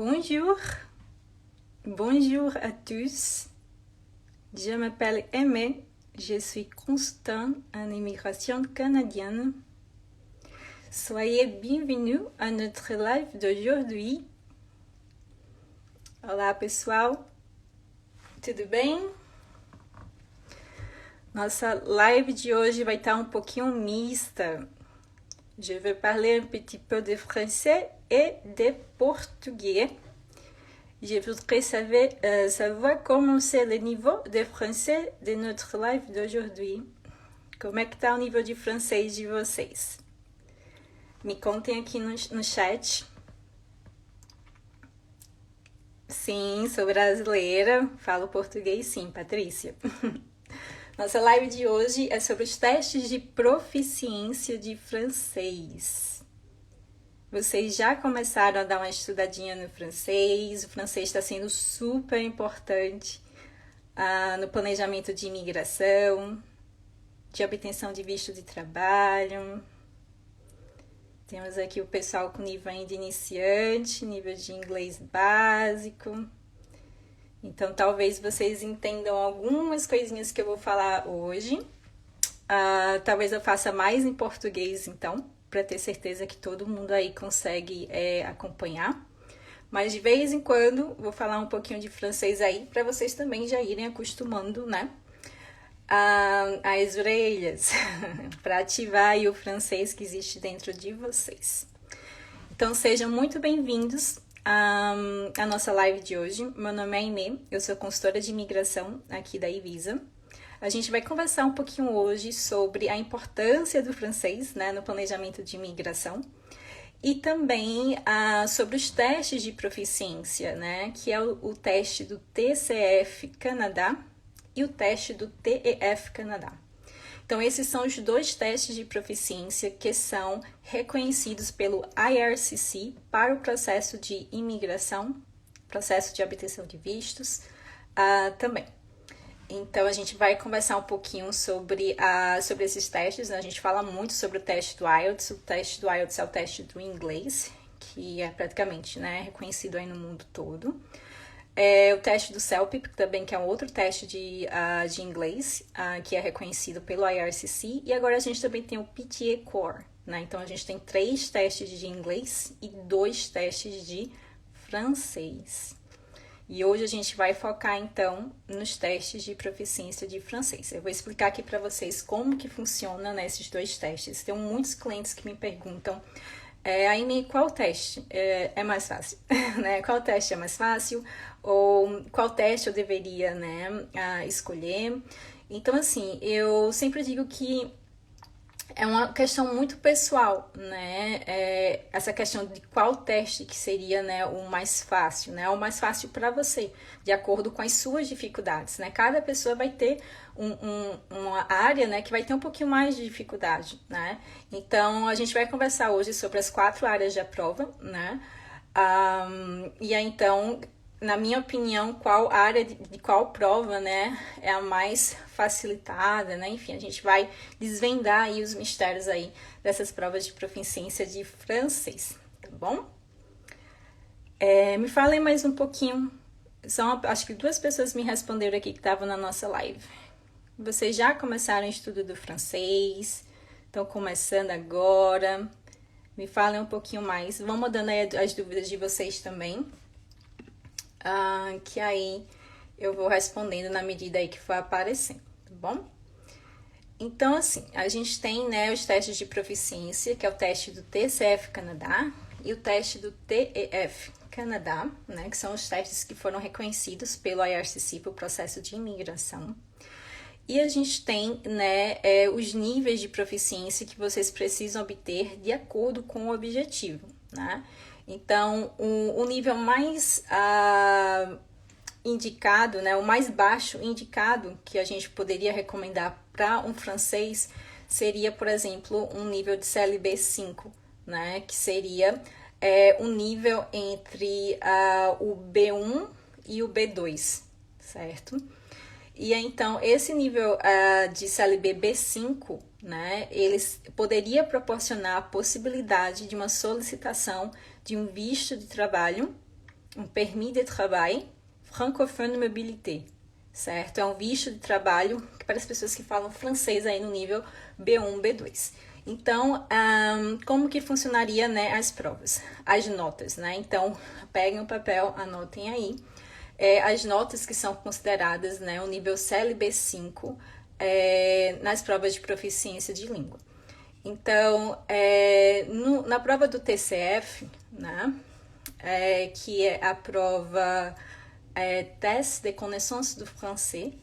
Bonjour, bonjour à tous. Je m'appelle Aimée, je suis consultante en immigration canadienne. Soyez bienvenus à notre live d'aujourd'hui. Olá pessoal, tudo bem? Nossa live de hoje vai estar um pouquinho mista. Je vais parler un petit peu de français et de portugais. Je voudrais savoir comment c'est le niveau de français de notre live d'aujourd'hui. Como é que está o nível de francês de vocês? Me contem aqui no chat. Sim, sou brasileira, falo português sim, Patrícia. Nossa live de hoje é sobre os testes de proficiência de francês. Vocês já começaram a dar uma estudadinha no francês? O francês está sendo super importante no planejamento de imigração, de obtenção de visto de trabalho. Temos aqui o pessoal com nível de iniciante, nível de inglês básico. Então, talvez vocês entendam algumas coisinhas que eu vou falar hoje. Talvez eu faça mais em português, então, para ter certeza que todo mundo aí consegue acompanhar. Mas, de vez em quando, vou falar um pouquinho de francês aí, para vocês também já irem acostumando, né? As orelhas, para ativar aí o francês que existe dentro de vocês. Então, sejam muito bem-vindos a nossa live de hoje. Meu nome é Aimée, eu sou consultora de imigração aqui da Ivisa. A gente vai conversar um pouquinho hoje sobre a importância do francês, né, no planejamento de imigração e também sobre os testes de proficiência, né, que é o teste do TCF Canadá e o teste do TEF Canadá. Então, esses são os dois testes de proficiência que são reconhecidos pelo IRCC para o processo de imigração, processo de obtenção de vistos também. Então, a gente vai conversar um pouquinho sobre esses testes, né? A gente fala muito sobre o teste do IELTS. O teste do IELTS é o teste do inglês, que é praticamente, né, reconhecido aí no mundo todo. O teste do CELP também, que é um outro teste de inglês, que é reconhecido pelo IRCC. E agora a gente também tem o PTA Core, né? Então, a gente tem 3 testes de inglês e 2 testes de francês. E hoje a gente vai focar, então, nos testes de proficiência de francês. Eu vou explicar aqui para vocês como que funciona, né, esses 2 testes. Tem muitos clientes que me perguntam, Aimée, qual teste é mais fácil? Né? Qual teste é mais fácil? Ou qual teste eu deveria, né, escolher? Então, assim, eu sempre digo que é uma questão muito pessoal, né? Essa questão de qual teste que seria, né, o mais fácil, né? O mais fácil para você, de acordo com as suas dificuldades, né? Cada pessoa vai ter uma área, né, que vai ter um pouquinho mais de dificuldade, né? Então, a gente vai conversar hoje sobre as 4 áreas de prova, né? E aí, então, na minha opinião, qual área de qual prova, né, é a mais facilitada, né? Enfim, a gente vai desvendar aí os mistérios aí dessas provas de proficiência de francês, tá bom? Me falem mais um pouquinho. Acho que 2 pessoas me responderam aqui que estavam na nossa live. Vocês já começaram o estudo do francês? Estão começando agora? Me falem um pouquinho mais. Vão mandando aí as dúvidas de vocês também. Que aí eu vou respondendo na medida aí que for aparecendo, tá bom? Então, assim, a gente tem, né, os testes de proficiência, que é o teste do TCF Canadá e o teste do TEF Canadá, né, que são os testes que foram reconhecidos pelo IRCC para o processo de imigração. E a gente tem, né, os níveis de proficiência que vocês precisam obter de acordo com o objetivo, né? Então, o nível mais indicado, né, o mais baixo indicado que a gente poderia recomendar para um francês seria, por exemplo, um nível de CLB 5, né, que seria um nível entre o B1 e o B2, certo? E então, esse nível de CLB B5, né, eles poderia proporcionar a possibilidade de uma solicitação de um visto de trabalho um permis de travail francophone mobilité, certo? É um visto de trabalho para as pessoas que falam francês aí no nível B1, B2. Então, como que funcionaria, né, as provas? As notas, né? Então, peguem o papel, anotem aí. As notas que são consideradas, né, o nível CLB5 nas provas de proficiência de língua. Então, na prova do TCF, né, que é a prova Test de Connaissance du Français,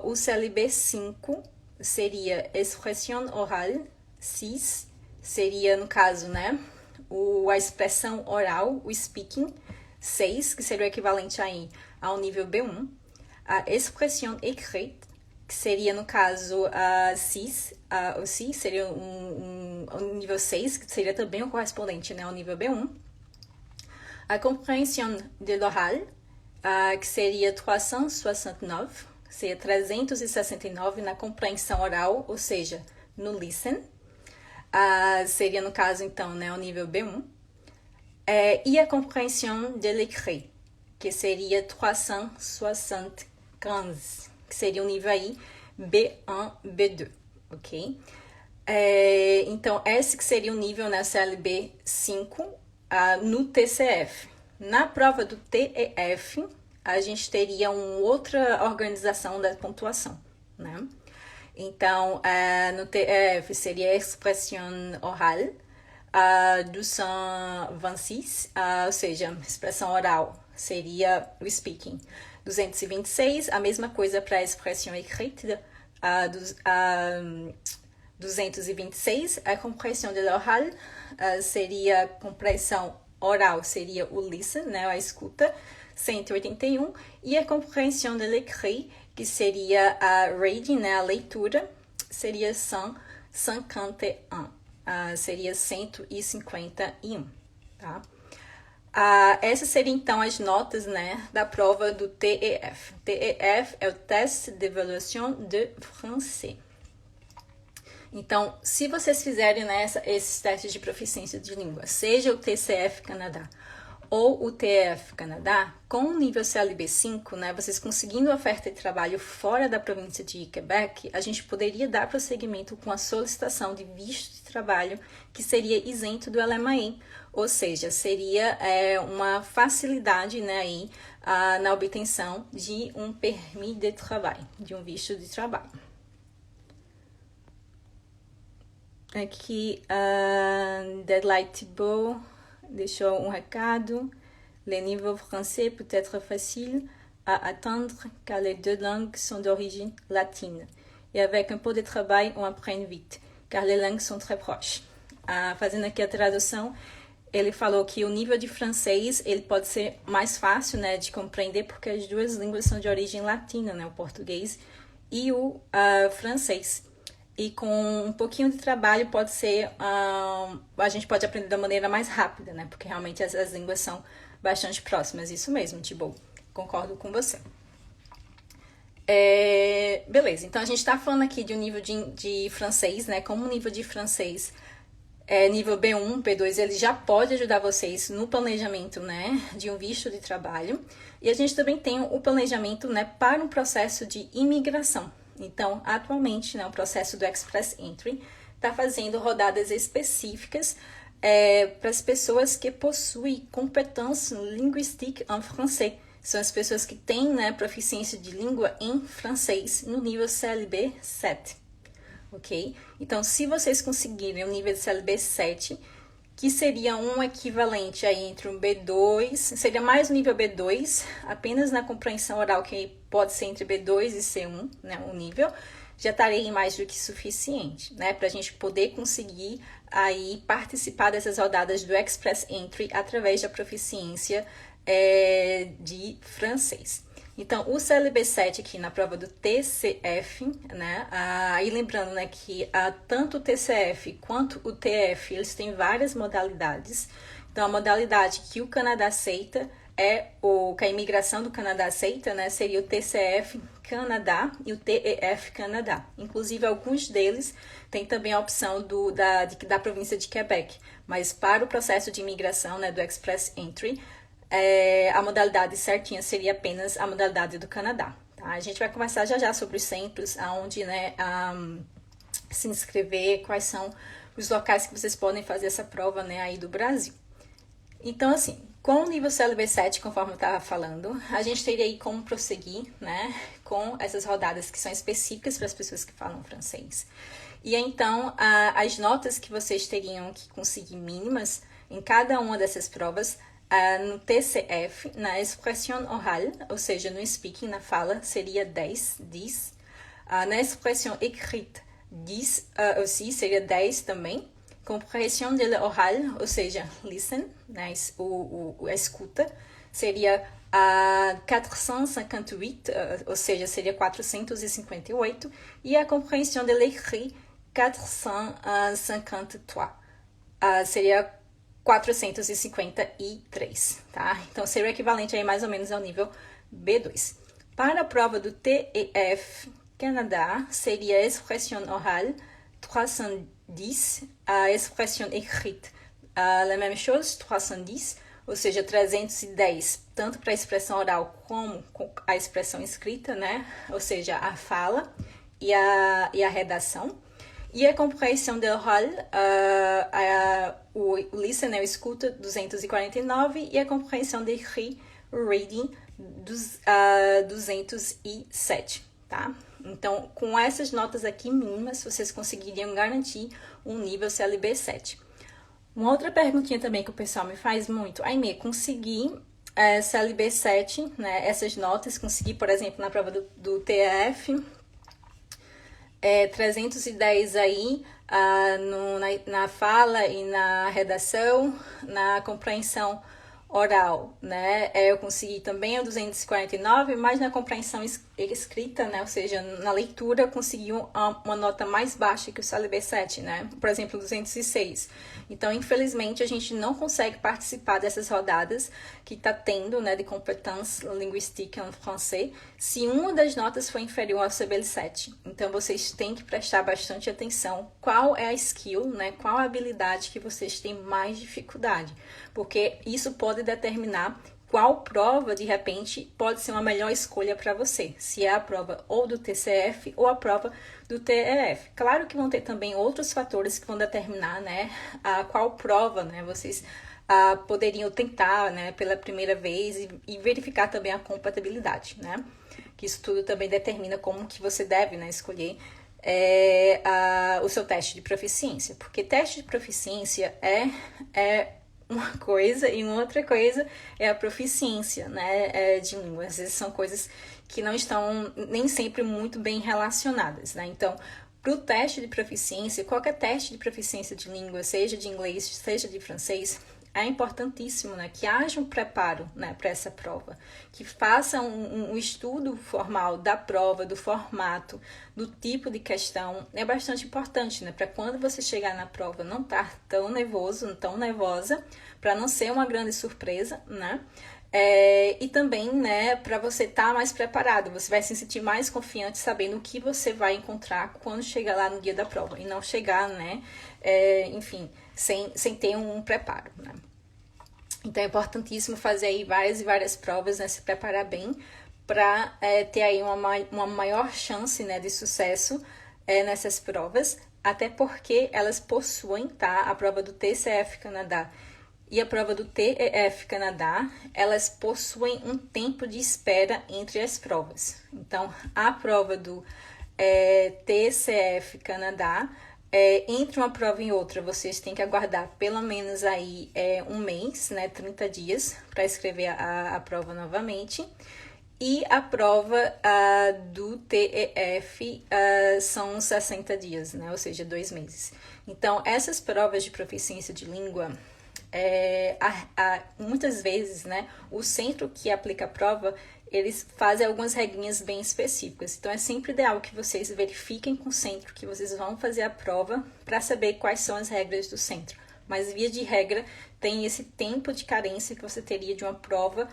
o CLB 5 seria Expression Orale, 6 seria, no caso, né, a expressão oral, o speaking, 6, que seria o equivalente aí ao nível B1, a Expression Écrite, que seria, no caso, a 6, o 6 seria um nível 6, que seria também o correspondente, né, ao nível B1, a Comprehension de l'oral, que seria 369, seria 369 na compreensão oral, ou seja, no listen. Seria, no caso, então, né, o nível B1. E a compreensão de l'écrit, que seria 375, que seria o nível aí B1, B2, ok? Então, esse que seria o nível na CLB 5 no TCF. Na prova do TEF, a gente teria uma outra organização da pontuação, né? Então, no TEF seria expression orale, 226, ou seja, expressão oral seria o speaking. 226, a mesma coisa para a expression écrite, 226, a compreensão de l'oral seria a compreensão oral, seria o listen, né, a escuta, 181, e a compreensão de l'écrit, que seria a reading, né, a leitura, seria 151, seria 151, tá? Essas seriam, então, as notas, né, da prova do TEF. TEF é o Test d'Évaluation de Français. Então, se vocês fizerem, né, esses testes de proficiência de língua, seja o TCF Canadá ou o TEF Canadá, com o nível CLB 5, né, vocês conseguindo oferta de trabalho fora da província de Quebec, a gente poderia dar prosseguimento com a solicitação de visto de trabalho que seria isento do LMAE, ou seja, seria uma facilidade, né, aí, na obtenção de um permis de trabalho, de um visto de trabalho. Aqui, Deadlight Thibault deixou um recado. Le niveau français peut être facile à atteindre car les deux langues sont d'origine latine. Et avec un peu de travail, on apprend vite, car les langues sont très proches. Fazendo aqui a tradução, ele falou que o nível de francês ele pode ser mais fácil, né, de compreender porque as duas línguas são de origem latina, né, o português e o francês. E com um pouquinho de trabalho pode ser, a gente pode aprender da maneira mais rápida, né? Porque realmente as línguas são bastante próximas. Isso mesmo, Thibault. Concordo com você. Beleza, então a gente está falando aqui de um nível de francês, né? Como o nível de francês nível B1, B2, ele já pode ajudar vocês no planejamento, né? De um visto de trabalho. E a gente também tem o planejamento, né? Para um processo de imigração. Então, atualmente, né, o processo do Express Entry está fazendo rodadas específicas para as pessoas que possuem competência linguística em francês. São as pessoas que têm, né, proficiência de língua em francês no nível CLB 7, ok? Então, se vocês conseguirem o nível de CLB 7, que seria um equivalente aí entre um B2, seria mais o nível B2, apenas na compreensão oral, que pode ser entre B2 e C1, né, um nível, já estaria mais do que suficiente, né, para a gente poder conseguir aí participar dessas rodadas do Express Entry através da proficiência de francês. Então, o CLB7 aqui na prova do TCF, né, aí lembrando, né, que tanto o TCF quanto o TF, eles têm várias modalidades. Então, a modalidade que o Canadá aceita que a imigração do Canadá aceita, né, seria o TCF Canadá e o TEF Canadá. Inclusive, alguns deles têm também a opção da província de Quebec. Mas para o processo de imigração, né, do Express Entry, a modalidade certinha seria apenas a modalidade do Canadá. Tá? A gente vai conversar já sobre os centros, aonde, né, se inscrever, quais são os locais que vocês podem fazer essa prova, né, aí do Brasil. Então, assim, com o nível CLB 7, conforme eu estava falando, a gente teria aí como prosseguir, né, com essas rodadas que são específicas para as pessoas que falam francês. E então, as notas que vocês teriam que conseguir mínimas em cada uma dessas provas, no TCF, na expression orale, ou seja, no speaking, na fala, seria 10. Na expression écrite, 10 aussi, seria 10 também. Comprehension de l'oral, ou seja, listen, né, a escuta, seria 458, ou seja, seria 458, e a comprehension de l'écrit, 453, seria 453, tá? Então, seria o equivalente aí mais ou menos ao nível B2. Para a prova do TEF Canadá, seria a expression orale, 310, a expression écrite, la même chose, 310, ou seja, 310, tanto para a expressão oral como a expressão escrita, né? Ou seja, a fala e a redação. E a compreensão de oral, o listen, né, o escuta, 249, e a compreensão de écrit, o reading, 207, tá? Então, com essas notas aqui mínimas, vocês conseguiriam garantir um nível CLB 7. Uma outra perguntinha também que o pessoal me faz muito, Aimee, consegui CLB 7, né, essas notas, consegui, por exemplo, na prova do TEF, 310 aí na fala e na redação, na compreensão oral, né? Eu consegui também o 249, mas na compreensão escrita, né? Ou seja, na leitura, eu consegui uma nota mais baixa que o CLB 7, né? Por exemplo, 206. Então, infelizmente, a gente não consegue participar dessas rodadas que está tendo, né, de compétence linguistique en français, se uma das notas for inferior ao CLB 7. Então, vocês têm que prestar bastante atenção qual é a skill, né? Qual a habilidade que vocês têm mais dificuldade, porque isso pode determinar qual prova, de repente, pode ser uma melhor escolha para você, se é a prova ou do TCF ou a prova do TEF. Claro que vão ter também outros fatores que vão determinar, né, qual prova, né, vocês poderiam tentar, né, pela primeira vez e verificar também a compatibilidade, né, que isso tudo também determina como que você deve, né, escolher o seu teste de proficiência, porque teste de proficiência é uma coisa e uma outra coisa é a proficiência, né, de língua. Às vezes são coisas que não estão nem sempre muito bem relacionadas, né? Então, para o teste de proficiência, qualquer teste de proficiência de língua, seja de inglês, seja de francês, é importantíssimo, né, que haja um preparo, né, para essa prova, que faça um estudo formal da prova, do formato, do tipo de questão. É bastante importante, né, para quando você chegar na prova não estar tão nervoso, tão nervosa, para não ser uma grande surpresa, né? E também, né, para você estar mais preparado, você vai se sentir mais confiante sabendo o que você vai encontrar quando chegar lá no dia da prova, e não chegar, né, enfim, sem ter um preparo, né? Então é importantíssimo fazer aí várias e várias provas, né, se preparar bem para ter aí uma maior chance, né, de sucesso nessas provas, até porque elas possuem, tá, a prova do TCF Canadá e a prova do TEF Canadá, elas possuem um tempo de espera entre as provas. Então, a prova do TCF Canadá, entre uma prova e outra, vocês têm que aguardar pelo menos aí um mês, né, 30 dias, para escrever a prova novamente. E a prova do TEF são 60 dias, né, ou seja, 2 meses. Então, essas provas de proficiência de língua, muitas vezes, né, o centro que aplica a prova, eles fazem algumas regrinhas bem específicas. Então, é sempre ideal que vocês verifiquem com o centro que vocês vão fazer a prova para saber quais são as regras do centro. Mas, via de regra, tem esse tempo de carência que você teria de uma prova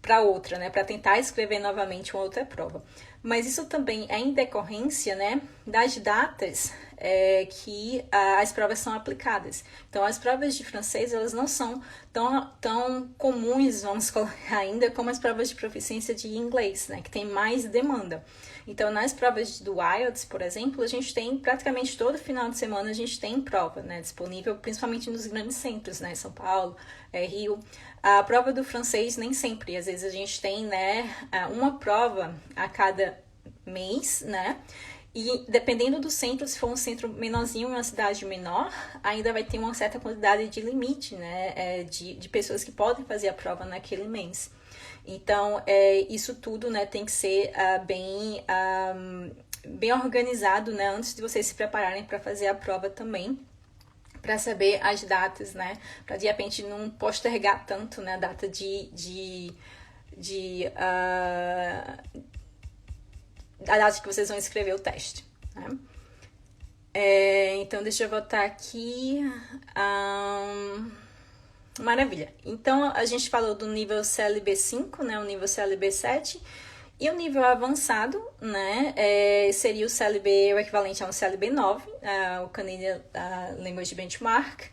para outra, né, para tentar escrever novamente uma outra prova. Mas isso também é em decorrência, né, das datas que as provas são aplicadas. Então, as provas de francês, elas não são tão comuns, vamos colocar ainda, como as provas de proficiência de inglês, né, que tem mais demanda. Então, nas provas do IELTS, por exemplo, a gente tem praticamente todo final de semana a gente tem prova, né, disponível, principalmente nos grandes centros, né, São Paulo, Rio. A prova do francês nem sempre, às vezes a gente tem, né, uma prova a cada mês, né, e dependendo do centro, se for um centro menorzinho, uma cidade menor, ainda vai ter uma certa quantidade de limite, né, de pessoas que podem fazer a prova naquele mês. Então, isso tudo, né, tem que ser bem organizado, né, antes de vocês se prepararem para fazer a prova também, para saber as datas, né, para de repente não postergar tanto, né, a data a data que vocês vão escrever o teste, né? Então, deixa eu voltar aqui. Maravilha. Então, a gente falou do nível CLB 5, né? O nível CLB 7. E o nível avançado, né? Seria o CLB, o equivalente a um CLB 9, o Canadian Language Benchmark.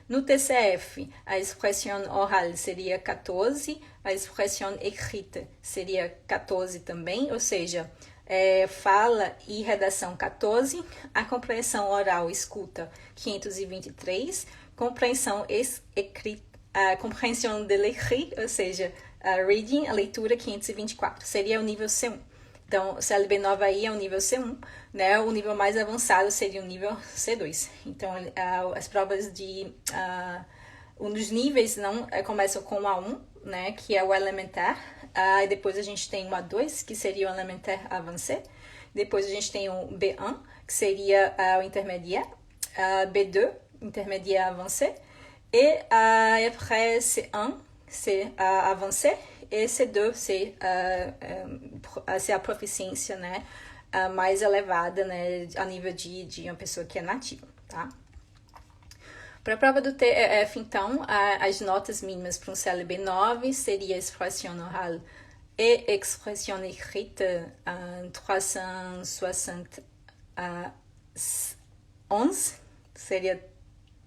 No TCF, a expression orale seria 14, a expression écrite seria 14 também, ou seja, fala e redação 14, a compreensão oral escuta 523, compreensão escrita, a compreensão de l'écrit, ou seja, a reading, a leitura 524, seria o nível C1. Então, o CLB 9 aí é o nível C1, né? O nível mais avançado seria o nível C2. Então, as provas os níveis não começam com o A1, né? Que é o elementar. E depois a gente tem o A2, que seria o elementar avancé. Depois a gente tem o B1, que seria o intermédiaire. B2, intermédiaire avancé. Et après C1, c'est avancé. E C2, c'est a proficiência, né, mais elevada, né, a nível de uma pessoa que é nativa, tá? Para a prova do TEF, então, as notas mínimas para um CLB 9 seria expression orale e expression écrite 371, seria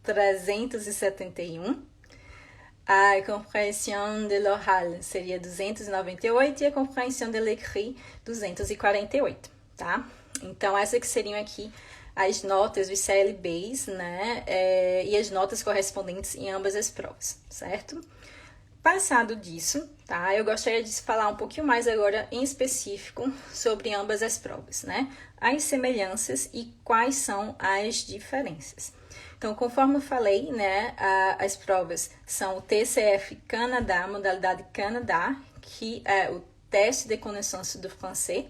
371. A compreensão de l'oral seria 298 e a compreensão de l'écrit 248, tá? Então, essas que seriam aqui as notas dos CLBs, né? E as notas correspondentes em ambas as provas, certo? Passado disso, tá? Eu gostaria de falar um pouquinho mais agora em específico sobre ambas as provas, né? As semelhanças e quais são as diferenças. Então, conforme eu falei, né, as provas são o TCF Canadá, modalidade Canadá, que é o teste de connaissance du français,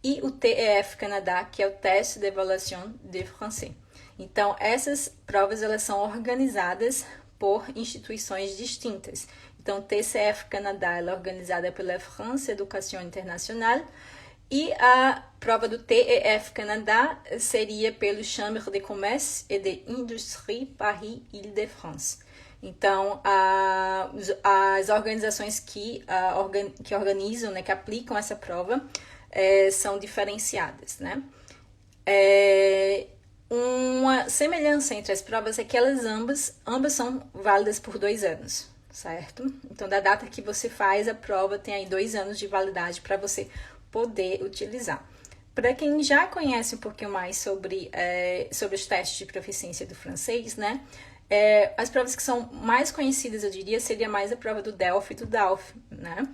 e o TEF Canadá, que é o teste de évaluation de français. Então, essas provas elas são organizadas por instituições distintas. Então, o TCF Canadá ela é organizada pela France Education Internationale, e a prova do TEF Canadá seria pelo Chambre de Commerce et d'Industrie Paris-Île-de-France. Então, as organizações que organizam, né, que aplicam essa prova, são diferenciadas, né? Uma semelhança entre as provas é que elas ambas são válidas por 2 anos, certo? Então, da data que você faz a prova, tem aí 2 anos de validade para você poder utilizar. Para quem já conhece um pouquinho mais sobre os testes de proficiência do francês, né? As provas que são mais conhecidas, eu diria, seria mais a prova do DELF e do DALF, né?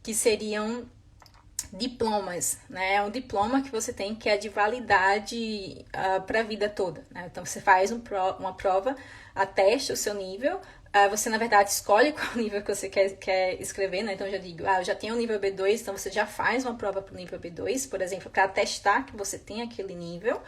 Que seriam diplomas, né? É um diploma que você tem que é de validade para a vida toda, né? Então, você faz uma prova, atesta o seu nível, você, na verdade, escolhe qual nível que você quer escrever, né? Então, eu já digo, eu já tenho o nível B2, então você já faz uma prova para o nível B2, por exemplo, para atestar que você tem aquele nível.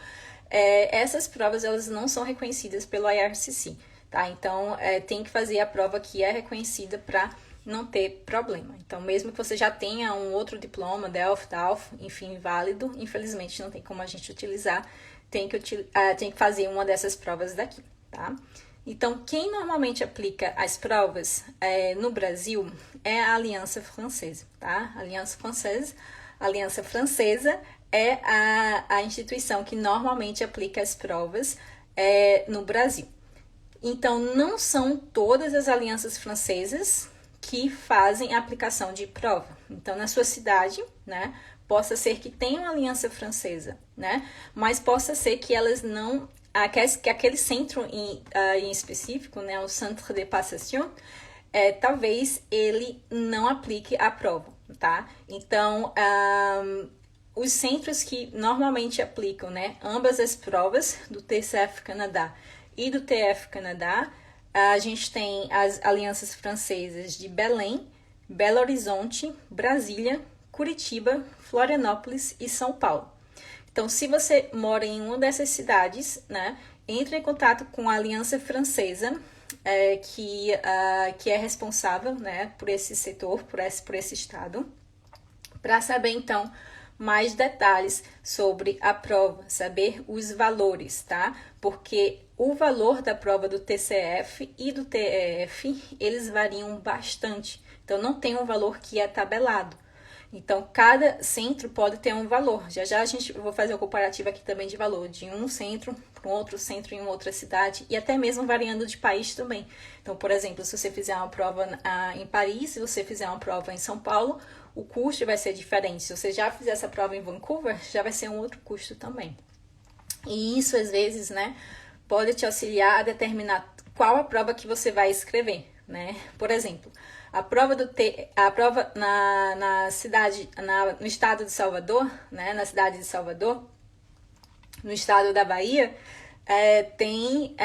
Essas provas, elas não são reconhecidas pelo IRCC, tá? Então, tem que fazer a prova que é reconhecida para não ter problema. Então, mesmo que você já tenha um outro diploma, DELF, DALF, enfim, válido, infelizmente não tem como a gente utilizar, tem que fazer uma dessas provas daqui, tá? Então, quem normalmente aplica as provas no Brasil é a Aliança Francesa, tá? A Aliança Francesa, A Aliança Francesa é a instituição que normalmente aplica as provas no Brasil. Então, não são todas as alianças francesas que fazem a aplicação de prova. Então, na sua cidade, né, possa ser que tenha uma aliança francesa, né, mas possa ser que elas não, que aquele centro em específico, né, o Centre de Passation, talvez ele não aplique a prova, tá? Então, os centros que normalmente aplicam, né, ambas as provas do TCF Canadá e do TF Canadá, a gente tem as alianças francesas de Belém, Belo Horizonte, Brasília, Curitiba, Florianópolis e São Paulo. Então, se você mora em uma dessas cidades, né, entre em contato com a Aliança Francesa, que é responsável, né, por esse setor, por esse estado, para saber, então, mais detalhes sobre a prova, saber os valores, tá? Porque o valor da prova do TCF e do TEF, eles variam bastante. Então, não tem um valor que é tabelado. Então, cada centro pode ter um valor. Já já eu vou fazer o comparativo aqui também de valor de um centro para um outro centro em uma outra cidade e até mesmo variando de país também. Então, por exemplo, se você fizer uma prova em Paris, se você fizer uma prova em São Paulo, o custo vai ser diferente. Se você já fizer essa prova em Vancouver, já vai ser um outro custo também. E isso, às vezes, né, pode te auxiliar a determinar qual a prova que você vai escrever, né? Por exemplo, a prova na cidade, no estado de Salvador, né? Na cidade de Salvador, no estado da Bahia, tem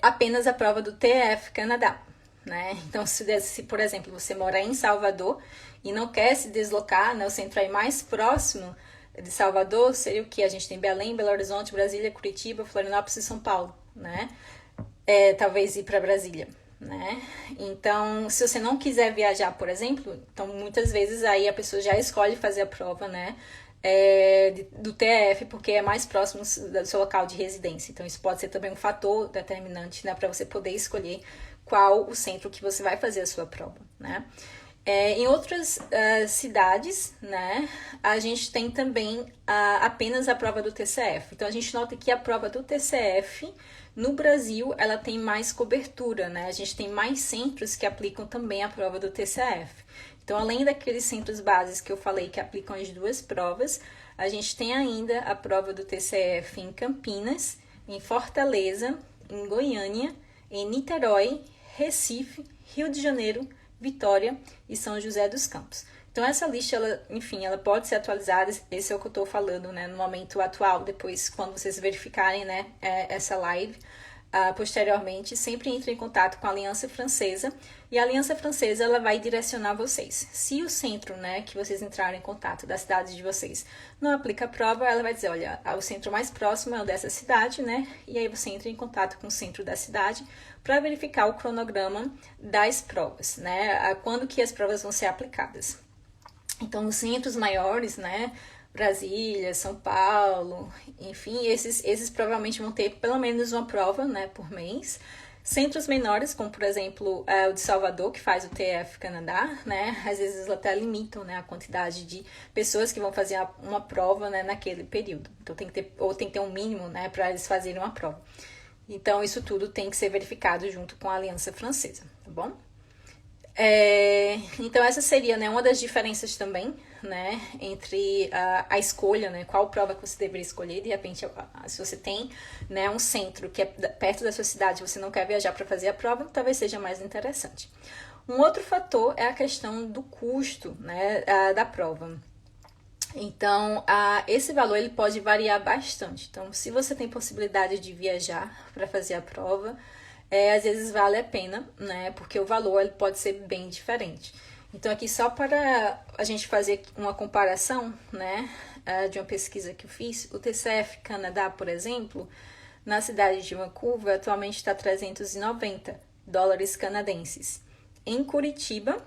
apenas a prova do TF Canadá, né? Então, se por exemplo, você mora em Salvador e não quer se deslocar, né? O centro aí mais próximo de Salvador seria o que? A gente tem Belém, Belo Horizonte, Brasília, Curitiba, Florianópolis e São Paulo, né? Talvez ir para Brasília, né? Então, se você não quiser viajar, por exemplo, então muitas vezes aí a pessoa já escolhe fazer a prova, né? Do TF, porque é mais próximo do seu local de residência. Então, isso pode ser também um fator determinante, né, para você poder escolher qual o centro que você vai fazer a sua prova, né? Em outras cidades, né, a gente tem também apenas a prova do TCF. Então, a gente nota que a prova do TCF, no Brasil, ela tem mais cobertura, né? A gente tem mais centros que aplicam também a prova do TCF. Então, além daqueles centros bases que eu falei que aplicam as duas provas, a gente tem ainda a prova do TCF em Campinas, em Fortaleza, em Goiânia, em Niterói, Recife, Rio de Janeiro, Vitória e São José dos Campos. Então, essa lista, ela pode ser atualizada, esse é o que eu estou falando, né, no momento atual, depois, quando vocês verificarem, né, essa live, posteriormente, sempre entre em contato com a Aliança Francesa, e a Aliança Francesa, ela vai direcionar vocês. Se o centro, né, que vocês entrarem em contato da cidade de vocês não aplica a prova, ela vai dizer, olha, o centro mais próximo é o dessa cidade, né, e aí você entra em contato com o centro da cidade para verificar o cronograma das provas, né, quando que as provas vão ser aplicadas. Então, os centros maiores, né, Brasília, São Paulo, enfim, esses provavelmente vão ter pelo menos uma prova, né, por mês. Centros menores, como por exemplo o de Salvador, que faz o TF Canadá, né, às vezes até limitam, né, a quantidade de pessoas que vão fazer uma prova, né, naquele período. Então tem que ter um mínimo, né, para eles fazerem uma prova. Então isso tudo tem que ser verificado junto com a Aliança Francesa, tá bom? Então essa seria, né, uma das diferenças também, né, entre a escolha, né, qual prova que você deveria escolher. De repente, se você tem, né, um centro que é perto da sua cidade, você não quer viajar para fazer a prova, talvez seja mais interessante. Um outro fator é a questão do custo, né, da prova. Então, esse valor ele pode variar bastante. Então, se você tem possibilidade de viajar para fazer a prova, às vezes vale a pena, né? Porque o valor ele pode ser bem diferente. Então, aqui só para a gente fazer uma comparação, né? De uma pesquisa que eu fiz, o TCF Canadá, por exemplo, na cidade de Vancouver, atualmente está $390 canadenses. Em Curitiba,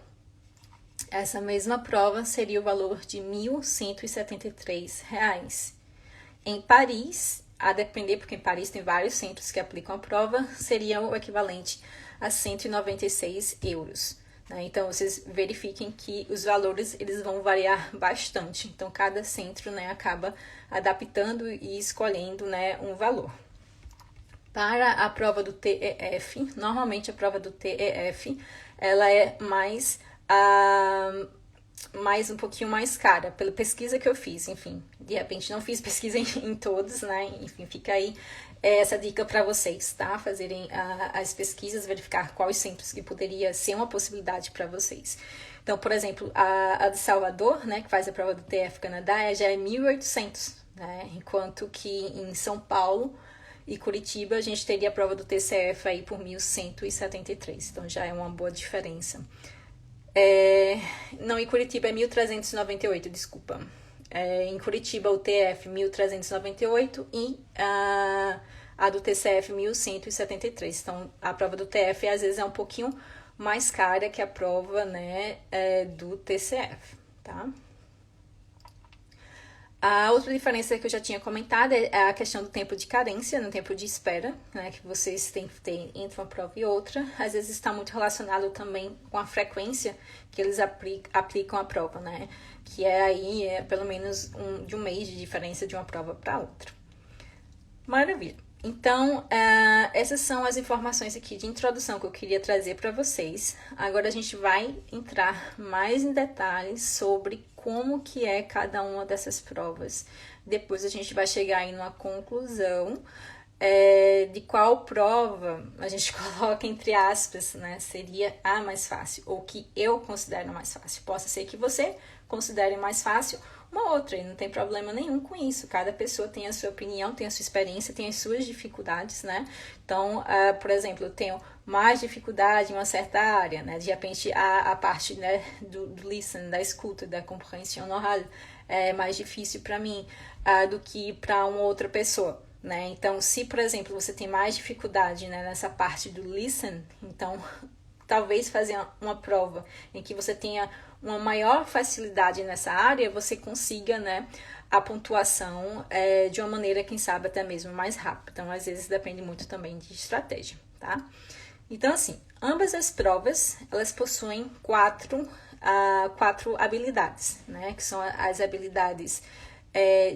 essa mesma prova seria o valor de R$ 1.173. Em Paris, a depender, porque em Paris tem vários centros que aplicam a prova, seria o equivalente a 196 euros, né? Então, vocês verifiquem que os valores eles vão variar bastante. Então, cada centro, né, acaba adaptando e escolhendo, né, um valor. Para a prova do TEF, normalmente a prova do TEF, ela é mais um pouquinho mais cara, pela pesquisa que eu fiz, enfim. De repente não fiz pesquisa em todos, né? Enfim, fica aí essa dica para vocês, tá? Fazerem as pesquisas, verificar quais centros que poderia ser uma possibilidade para vocês. Então, por exemplo, a de Salvador, né, que faz a prova do TF Canadá, já é 1.800, né? Enquanto que em São Paulo e Curitiba a gente teria a prova do TCF aí por 1.173, então já é uma boa diferença. Não, em Curitiba é 1.398, desculpa. Em Curitiba o TF 1.398 e a do TCF 1.173. Então a prova do TF às vezes é um pouquinho mais cara que a prova, né, do TCF, tá? A outra diferença que eu já tinha comentado é a questão do tempo de carência, no tempo de espera, né, que vocês têm que ter entre uma prova e outra. Às vezes está muito relacionado também com a frequência que eles aplicam a prova, né, que aí pelo menos de um mês de diferença de uma prova para outra. Maravilha! Então, essas são as informações aqui de introdução que eu queria trazer para vocês. Agora a gente vai entrar mais em detalhes sobre como que é cada uma dessas provas. Depois a gente vai chegar aí numa conclusão de qual prova a gente coloca entre aspas, né, seria a mais fácil, ou que eu considero mais fácil. Possa ser que você considere mais fácil uma outra, e não tem problema nenhum com isso. Cada pessoa tem a sua opinião, tem a sua experiência, tem as suas dificuldades, né? Então, por exemplo, eu tenho mais dificuldade em uma certa área, né? De repente, a parte, né, do listen, da escuta, da compreensão oral é mais difícil para mim do que para uma outra pessoa, né? Então, se, por exemplo, você tem mais dificuldade, né, nessa parte do listen, então talvez fazer uma prova em que você tenha uma maior facilidade nessa área, você consiga, né, a pontuação de uma maneira, quem sabe, até mesmo mais rápida. Então, às vezes, depende muito também de estratégia, tá? Então, assim, ambas as provas, elas possuem quatro habilidades, né, que são as habilidades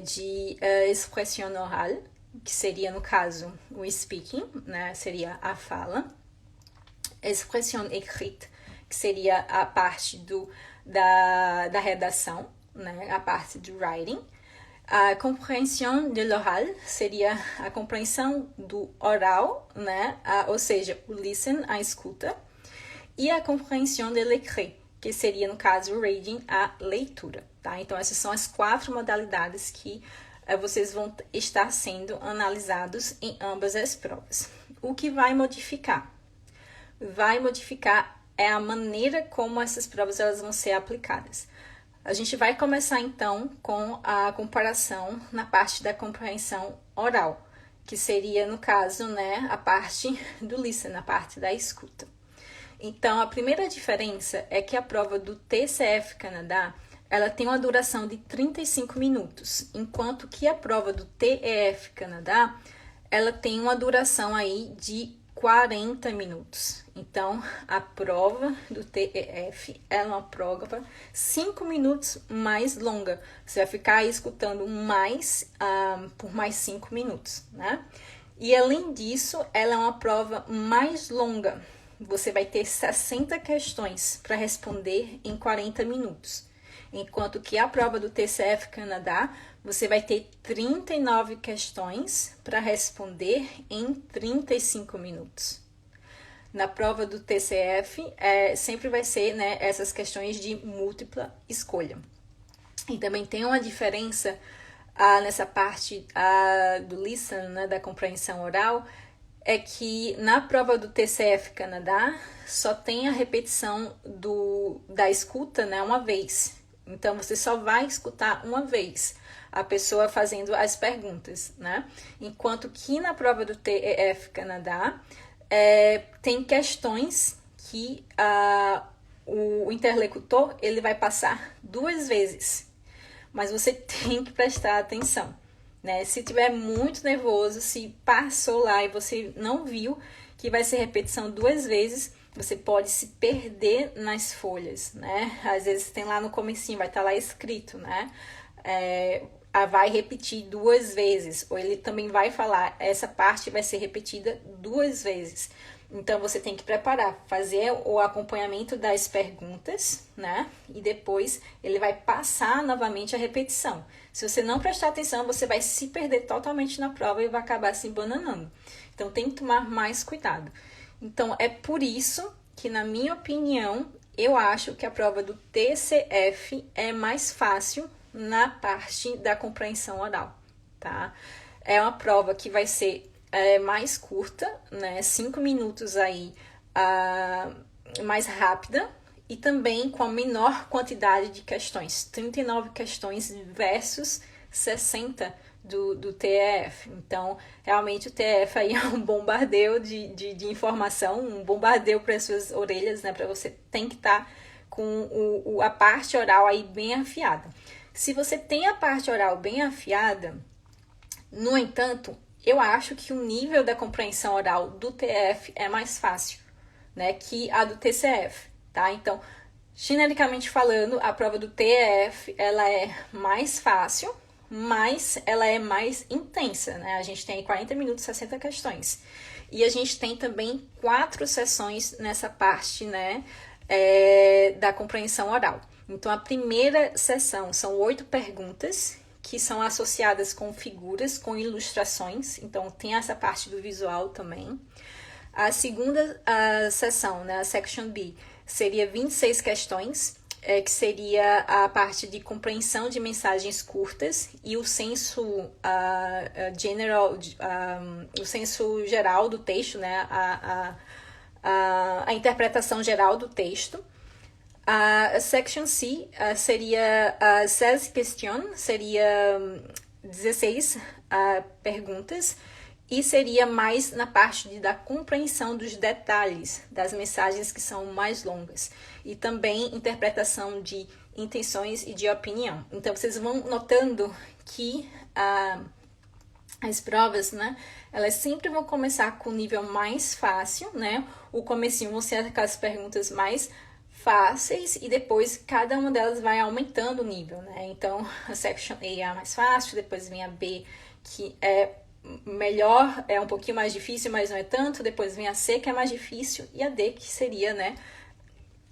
de expressão oral, que seria, no caso, o speaking, né, seria a fala. Expressão écrite, que seria a parte da redação, né, a parte do writing. A compreensão de l'oral seria a compreensão do oral, né, ou seja, o listen, a escuta. E a compreensão de l'écrit, que seria, no caso, o reading, a leitura, tá? Então, essas são as quatro modalidades que vocês vão estar sendo analisados em ambas as provas. O que vai modificar? Vai modificar a maneira como essas provas elas vão ser aplicadas. A gente vai começar, então, com a comparação na parte da compreensão oral, que seria, no caso, né, a parte do listen, a parte da escuta. Então, a primeira diferença é que a prova do TCF Canadá, ela tem uma duração de 35 minutos, enquanto que a prova do TEF Canadá, ela tem uma duração aí de 40 minutos. Então, a prova do TEF é uma prova 5 minutos mais longa. Você vai ficar aí escutando por mais 5 minutos, né? E, além disso, ela é uma prova mais longa. Você vai ter 60 questões para responder em 40 minutos. Enquanto que a prova do TCF Canadá, você vai ter 39 questões para responder em 35 minutos. Na prova do TCF, sempre vai ser, né, essas questões de múltipla escolha. E também tem uma diferença nessa parte do listen, né, da compreensão oral, é que na prova do TCF Canadá, só tem a repetição da escuta, né, uma vez. Então, você só vai escutar uma vez a pessoa fazendo as perguntas, né? Enquanto que na prova do TEF Canadá, tem questões que o interlocutor ele vai passar 2 vezes, mas você tem que prestar atenção, né? Se tiver muito nervoso, se passou lá e você não viu que vai ser repetição 2 vezes, você pode se perder nas folhas, né? Às vezes tem lá no comecinho, vai estar lá escrito, né? Vai repetir 2 vezes, ou ele também vai falar, essa parte vai ser repetida 2 vezes. Então, você tem que preparar, fazer o acompanhamento das perguntas, né? E depois ele vai passar novamente a repetição. Se você não prestar atenção, você vai se perder totalmente na prova e vai acabar se embananando. Então, tem que tomar mais cuidado. Então, é por isso que, na minha opinião, eu acho que a prova do TCF é mais fácil na parte da compreensão oral, tá? É uma prova que vai ser mais curta, né? 5 minutos aí, mais rápida, e também com a menor quantidade de questões. 39 questões versus 60 do TEF. Então, realmente o TEF aí é um bombardeio de informação, um bombardeio para as suas orelhas, né? Para você tem que estar com a parte oral aí bem afiada. Se você tem a parte oral bem afiada, no entanto, eu acho que o nível da compreensão oral do TF é mais fácil, né, que a do TCF, tá? Então, genericamente falando, a prova do TF, ela é mais fácil, mas ela é mais intensa, né? A gente tem aí 40 minutos, 60 questões. E a gente tem também 4 sessões nessa parte, né, da compreensão oral. Então, a primeira sessão são 8 perguntas, que são associadas com figuras, com ilustrações. Então, tem essa parte do visual também. A segunda sessão, né, a Section B, seria 26 questões, que seria a parte de compreensão de mensagens curtas e o senso o senso geral do texto, né, a interpretação geral do texto. A Section C seria 16 questions, seria 16 perguntas, e seria mais na parte da compreensão dos detalhes das mensagens que são mais longas, e também interpretação de intenções e de opinião. Então, vocês vão notando que as provas, né, elas sempre vão começar com o nível mais fácil, né? O comecinho vão ser aquelas perguntas mais fáceis e depois cada uma delas vai aumentando o nível, né? Então, a Section A é a mais fácil, depois vem a B, que é melhor, é um pouquinho mais difícil, mas não é tanto, depois vem a C, que é mais difícil, e a D, que seria, né,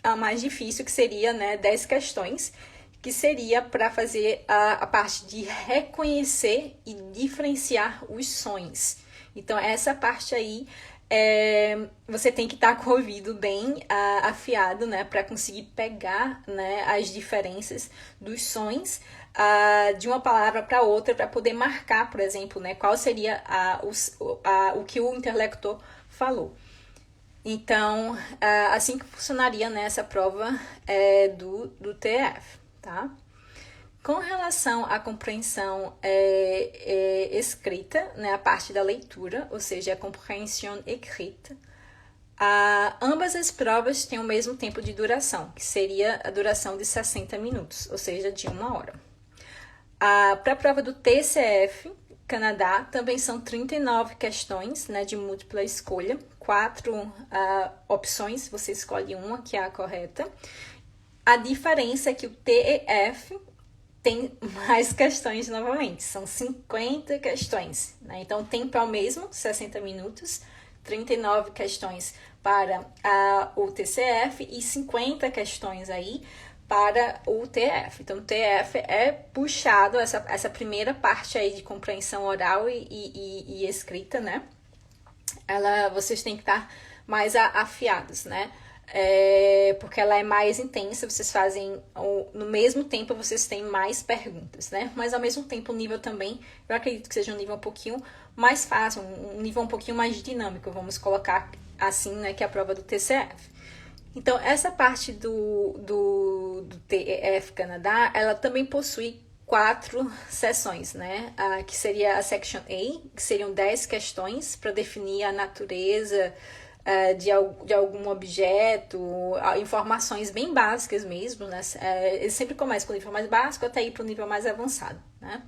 a mais difícil, que seria, né, 10 questões, que seria para fazer a parte de reconhecer e diferenciar os sons. Então, essa parte aí, você tem que estar com o ouvido bem afiado, né, para conseguir pegar, né, as diferenças dos sons de uma palavra para outra, para poder marcar, por exemplo, né, qual seria o que o interlocutor falou. Então, assim que funcionaria nessa prova do TF, tá? Com relação à compreensão escrita, né, a parte da leitura, ou seja, a comprehension écrite, ambas as provas têm o mesmo tempo de duração, que seria a duração de 60 minutos, ou seja, de 1 hora. Para a prova do TCF, Canadá, também são 39 questões, né, de múltipla escolha, 4 opções, você escolhe uma que é a correta. A diferença é que o TEF tem mais questões novamente, são 50 questões, né? Então, o tempo é o mesmo, 60 minutos, 39 questões para o TCF e 50 questões aí para o TF. Então, o TF é puxado, essa primeira parte aí de compreensão oral e escrita, né? Vocês têm que estar mais afiados, né? Porque ela é mais intensa, vocês fazem, no mesmo tempo vocês têm mais perguntas, né? Mas ao mesmo tempo o nível também, eu acredito que seja um nível um pouquinho mais fácil, um nível um pouquinho mais dinâmico, vamos colocar assim, né, que é a prova do TCF. Então, essa parte do TEF Canadá, ela também possui 4 sessões, né? Que seria a Section A, que seriam 10 questões para definir a natureza de algum objeto, informações bem básicas mesmo, né? Eles sempre começam com o nível mais básico até ir para o nível mais avançado, né?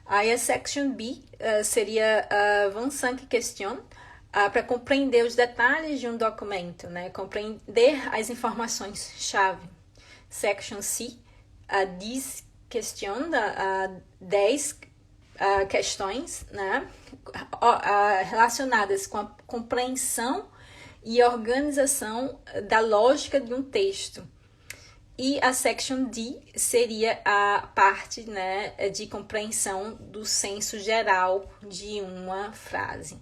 Aí a Section B seria 25 questions, para compreender os detalhes de um documento, né? Compreender as informações-chave. Section C diz questão, 10 questões, né? Relacionadas com a compreensão e organização da lógica de um texto. E a Section D seria a parte, né, de compreensão do senso geral de uma frase.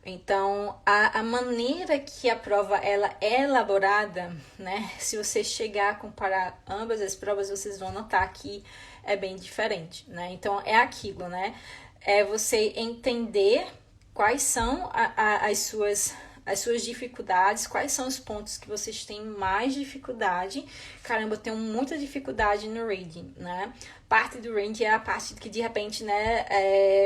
Então, a maneira que a prova ela é elaborada, né, se você chegar a comparar ambas as provas, vocês vão notar que é bem diferente, né? Então, é aquilo, né? É você entender quais são as suas dificuldades, quais são os pontos que vocês têm mais dificuldade. Caramba, eu tenho muita dificuldade no reading, né? Parte do reading é a parte que, de repente, né,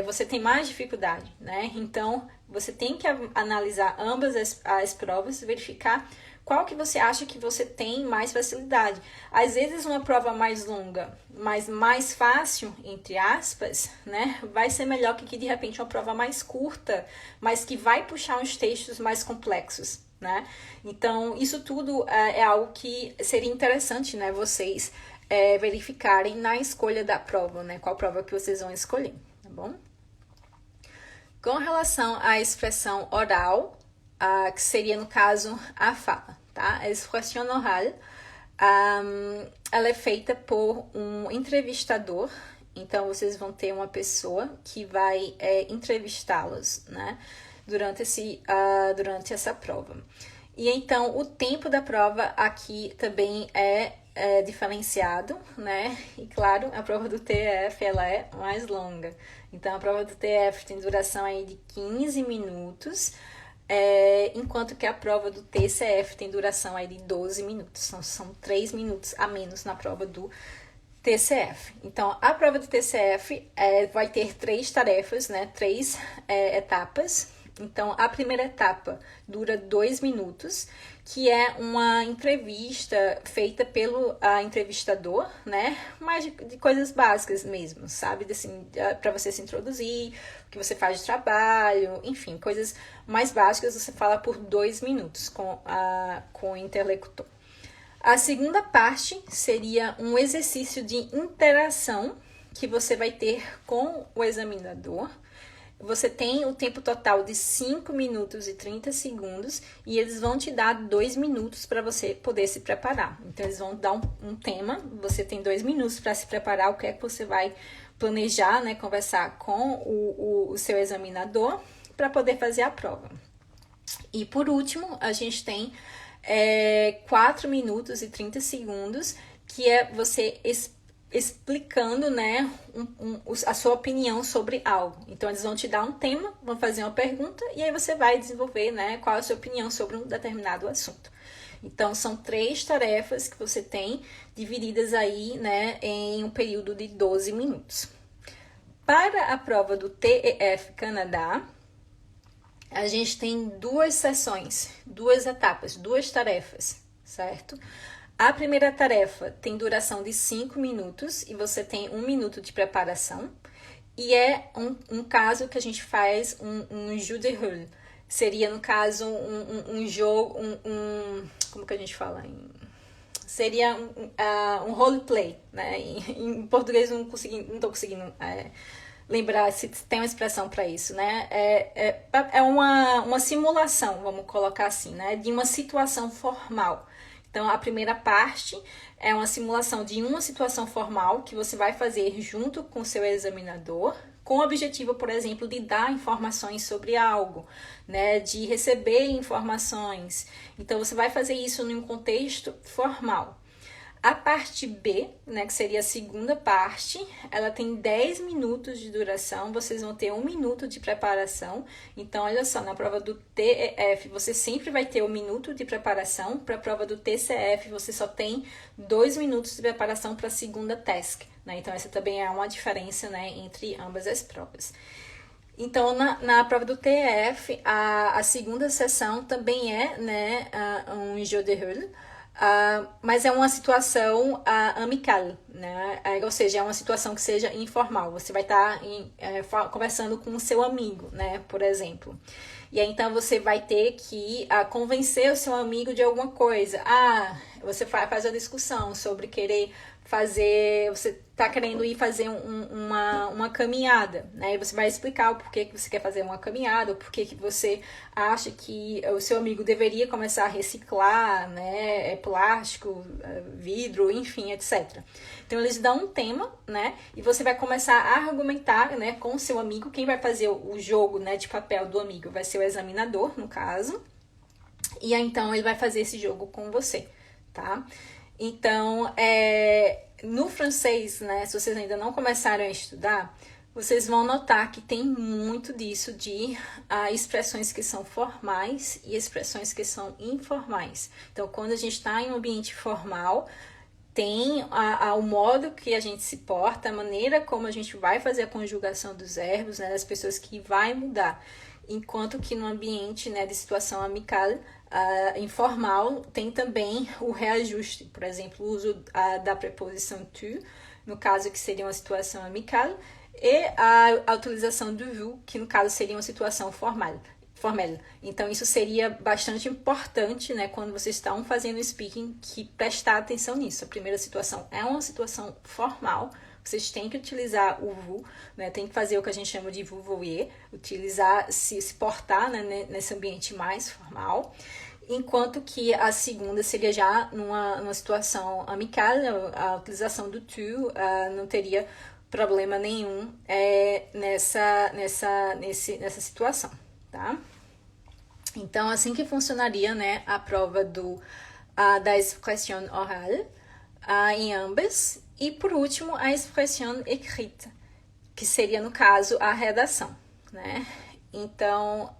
você tem mais dificuldade, né? Então, você tem que analisar ambas as provas, verificar qual que você acha que você tem mais facilidade. Às vezes, uma prova mais longa, mas mais fácil, entre aspas, né, vai ser melhor que, de repente, uma prova mais curta, mas que vai puxar uns textos mais complexos, né? Então, isso tudo é algo que seria interessante, né, vocês verificarem na escolha da prova, né? Qual prova que vocês vão escolher, tá bom? Com relação à expressão oral, que seria, no caso, a fala, tá? A expressão oral, ela é feita por um entrevistador. Então, vocês vão ter uma pessoa que vai entrevistá-los, né? Durante essa prova. E, então, o tempo da prova aqui também é diferenciado, né? E, claro, a prova do TF, ela é mais longa. Então, a prova do TF tem duração aí de 15 minutos, enquanto que a prova do TCF tem duração aí de 12 minutos. São 3 minutos a menos na prova do TCF. Então, a prova do TCF vai ter 3 tarefas, né? 3 etapas. Então, a primeira etapa dura 2 minutos, que é uma entrevista feita pelo entrevistador, né? Mas de coisas básicas mesmo, sabe? Assim, para você se introduzir, o que você faz de trabalho, enfim, coisas mais básicas você fala por 2 minutos com o interlocutor. A segunda parte seria um exercício de interação que você vai ter com o examinador. Você tem o tempo total de 5 minutos e 30 segundos e eles vão te dar 2 minutos para você poder se preparar. Então, eles vão dar um tema, você tem 2 minutos para se preparar, o que é que você vai planejar, né, conversar com o seu examinador para poder fazer a prova. E, por último, a gente tem 4 minutos e 30 segundos, que é você explicando, né, a sua opinião sobre algo. Então, eles vão te dar um tema, vão fazer uma pergunta, e aí você vai desenvolver, né, qual é a sua opinião sobre um determinado assunto. Então, são 3 tarefas que você tem, divididas aí, né, em um período de 12 minutos. Para a prova do TEF Canadá, a gente tem 2 sessões, 2 etapas, 2 tarefas, certo? A primeira tarefa tem duração de 5 minutos e você tem 1 minuto de preparação. E é um caso que a gente faz um jeu de rôle. Seria, no caso, um jogo, como que a gente fala? Seria um roleplay, né? Em português eu não estou conseguindo lembrar se tem uma expressão para isso, né? É uma simulação, vamos colocar assim, né? De uma situação formal. Então, a primeira parte é uma simulação de uma situação formal que você vai fazer junto com o seu examinador, com o objetivo, por exemplo, de dar informações sobre algo, né? De receber informações. Então, você vai fazer isso num contexto formal. A parte B, né, que seria a segunda parte, ela tem 10 minutos de duração, vocês vão ter 1 minuto de preparação. Então, olha só, na prova do TEF, você sempre vai ter 1 minuto de preparação. Para a prova do TCF, você só tem 2 minutos de preparação para a segunda task, né? Então, essa também é uma diferença, né, entre ambas as provas. Então, na prova do TEF, a segunda sessão também é, né, um jeu de rôle. Mas é uma situação amical, né? Ou seja, é uma situação que seja informal. Você vai estar conversando com o seu amigo, né? Por exemplo. E aí, então, você vai ter que convencer o seu amigo de alguma coisa. Você faz a discussão sobre querer fazer... Você está querendo ir fazer uma caminhada, né? E você vai explicar o porquê que você quer fazer uma caminhada, o porquê que você acha que o seu amigo deveria começar a reciclar, né? Plástico, vidro, enfim, etc. Então, eles dão um tema, né? E você vai começar a argumentar, né, com o seu amigo. Quem vai fazer o jogo, né, de papel do amigo vai ser o examinador, no caso. E aí, então, ele vai fazer esse jogo com você, tá? Então, no francês, né, se vocês ainda não começaram a estudar, vocês vão notar que tem muito disso de expressões que são formais e expressões que são informais. Então, quando a gente está em um ambiente formal, tem o modo que a gente se porta, a maneira como a gente vai fazer a conjugação dos verbos, né, das pessoas que vai mudar. Enquanto que no ambiente, né, de situação amical, informal, tem também o reajuste. Por exemplo, o uso da preposição tu, no caso que seria uma situação amical, e a utilização do vous, que no caso seria uma situação formal. Então, isso seria bastante importante, né, quando vocês estão fazendo speaking, que prestar atenção nisso. A primeira situação é uma situação formal, vocês têm que utilizar o vous, né, tem que fazer o que a gente chama de vous voyez, utilizar, se portar, né, nesse ambiente mais formal, enquanto que a segunda seria já numa situação amical, a utilização do tu não teria problema nenhum nessa situação, tá? Então, assim que funcionaria, né, a prova da expression orale em ambas. E, por último, a expression écrite, que seria, no caso, a redação, né? Então,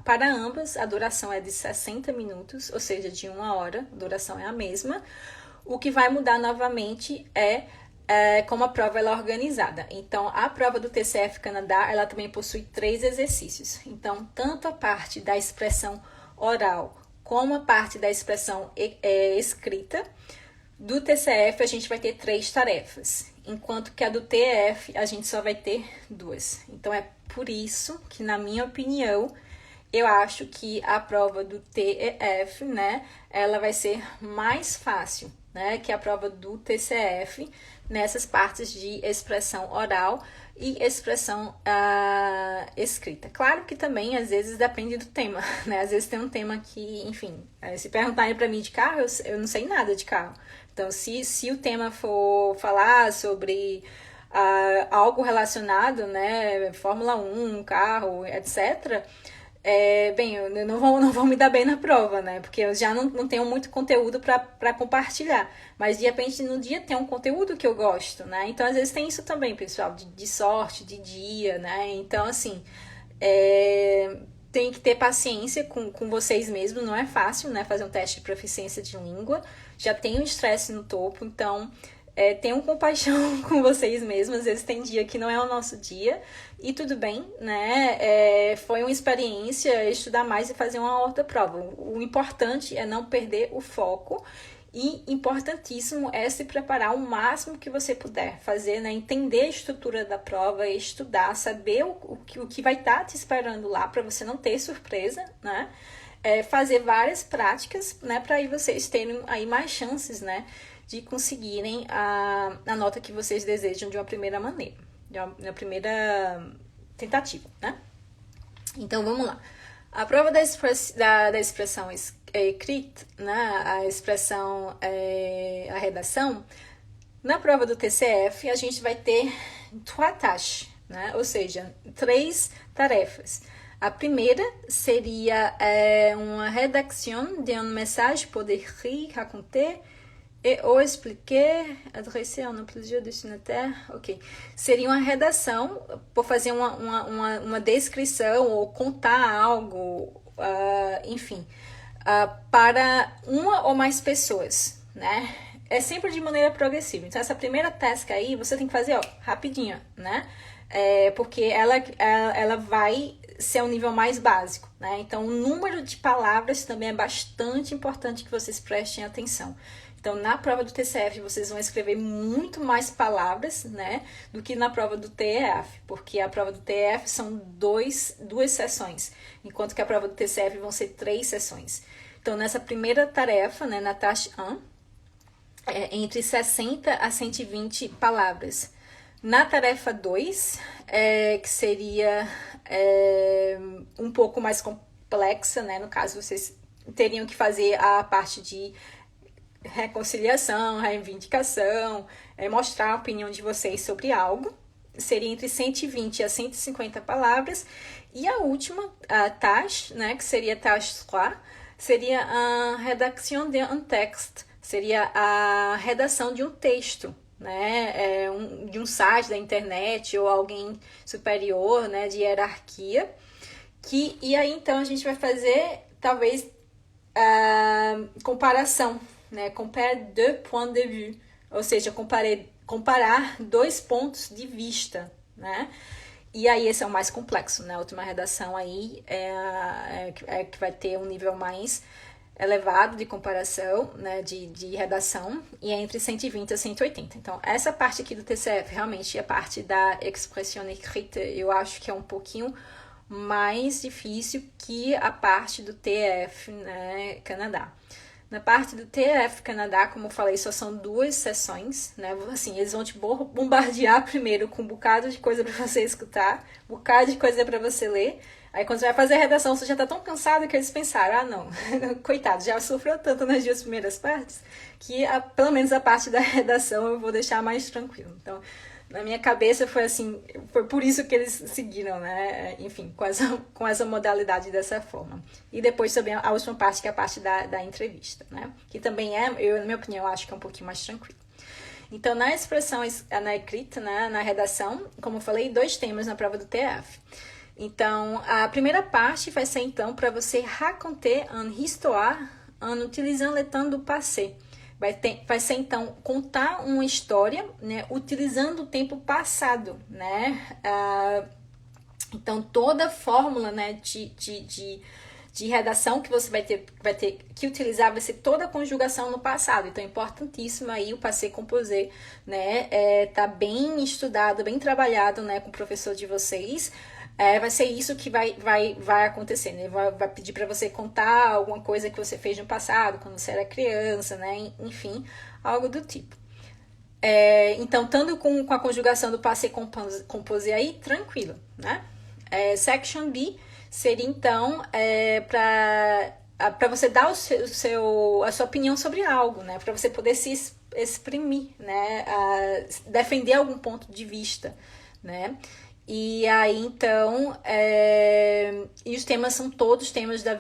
para ambas, a duração é de 60 minutos, ou seja, de 1 hora, a duração é a mesma. O que vai mudar novamente como a prova ela é organizada. Então, a prova do TCF Canadá, ela também possui 3 exercícios. Então, tanto a parte da expressão oral como a parte da expressão escrita, do TCF a gente vai ter 3 tarefas, enquanto que a do TEF a gente só vai ter 2. Então, é por isso que, na minha opinião, eu acho que a prova do TEF, né, ela vai ser mais fácil, né, que a prova do TCF, nessas partes de expressão oral e expressão escrita. Claro que também, às vezes, depende do tema, né? Às vezes tem um tema que, enfim, se perguntarem para mim de carro, eu não sei nada de carro. Então, se o tema for falar sobre algo relacionado, né, Fórmula 1, carro, etc., bem, eu não vou me dar bem na prova, né? Porque eu já não tenho muito conteúdo para compartilhar. Mas, de repente, no dia tem um conteúdo que eu gosto, né? Então, às vezes tem isso também, pessoal, de sorte, de dia, né? Então, assim, tem que ter paciência com vocês mesmos. Não é fácil, né? Fazer um teste de proficiência de língua. Já tem um estresse no topo, então... tenham compaixão com vocês mesmos, às vezes tem dia que não é o nosso dia, e tudo bem, né? Foi uma experiência estudar mais e fazer uma outra prova. O importante é não perder o foco, e importantíssimo é se preparar o máximo que você puder fazer, né? Entender a estrutura da prova, estudar, saber o que vai estar te esperando lá, para você não ter surpresa, né? Fazer várias práticas, né? Para aí vocês terem aí mais chances, né? De conseguirem a nota que vocês desejam de uma primeira maneira, de uma primeira tentativa, né? Então, vamos lá. A prova da expressão écrite, né? A expressão, a redação, na prova do TCF, a gente vai ter 3 tâches, né? Ou seja, 3 tarefas. A primeira seria uma rédaction de un message pour écrire, raconter, ou expliquer, adresser a plusieurs destinataires, ok. Seria uma redação, por fazer uma descrição ou contar algo, enfim, para uma ou mais pessoas, né? é sempre de maneira progressiva. Então, essa primeira task aí, você tem que fazer, ó, rapidinho, né? Porque ela vai ser um nível mais básico, né? Então, o número de palavras também é bastante importante que vocês prestem atenção. Então, na prova do TCF, vocês vão escrever muito mais palavras, né, do que na prova do TEF, porque a prova do TEF são duas sessões, enquanto que a prova do TCF vão ser 3 sessões. Então, nessa primeira tarefa, né, na task 1, entre 60 a 120 palavras. Na tarefa 2, que seria um pouco mais complexa, né, no caso, vocês teriam que fazer a parte de reconciliação, reivindicação, mostrar a opinião de vocês sobre algo. Seria entre 120 a 150 palavras. E a última, a tâche, né, que seria a tâche 3, seria a rédaction d'un texte, seria a redação de um texto, né, de um site da internet ou alguém superior, né, de hierarquia. E aí, então, a gente vai fazer, talvez, comparação, né? Compare deux points de vue, ou seja, comparar 2 pontos de vista, né? E aí esse é o mais complexo, né? A última redação aí que vai ter um nível mais elevado de comparação, né? De redação, e é entre 120 a 180. Então, essa parte aqui do TCF, realmente, a parte da expression écrite, eu acho que é um pouquinho mais difícil que a parte do TF, né, Canadá. Na parte do TF Canadá, como eu falei, só são 2 sessões, né? Assim, eles vão te bombardear primeiro com um bocado de coisa para você escutar, um bocado de coisa para você ler. Aí quando você vai fazer a redação, você já tá tão cansado que eles pensaram, não, coitado, já sofreu tanto nas 2 primeiras partes, que pelo menos a parte da redação eu vou deixar mais tranquilo. Então, na minha cabeça foi assim, foi por isso que eles seguiram, né? Enfim, com essa modalidade dessa forma. E depois também a última parte, que é a parte da entrevista, né? Que também na minha opinião, eu acho que é um pouquinho mais tranquilo. Então, na expressão, na escrita, né, na redação, como eu falei, 2 temas na prova do TF. Então, a primeira parte vai ser, então, para você raconter une histoire en utilisant le temps du passé. Vai ser, então, contar uma história, né, utilizando o tempo passado, né? Então, toda a fórmula, né, de redação que você vai ter que utilizar vai ser toda a conjugação no passado. Então, é importantíssimo aí o passé composé, né? Tá bem estudado, bem trabalhado, né, com o professor de vocês. Vai ser isso que vai acontecer, né? Vai pedir para você contar alguma coisa que você fez no passado, quando você era criança, né? Enfim, algo do tipo. Então, estando com a conjugação do passé composé aí, tranquilo, né? Section B seria, então, para você dar a sua opinião sobre algo, né? Para você poder se exprimir, né? Defender algum ponto de vista, né? E aí, então, e os temas são todos temas da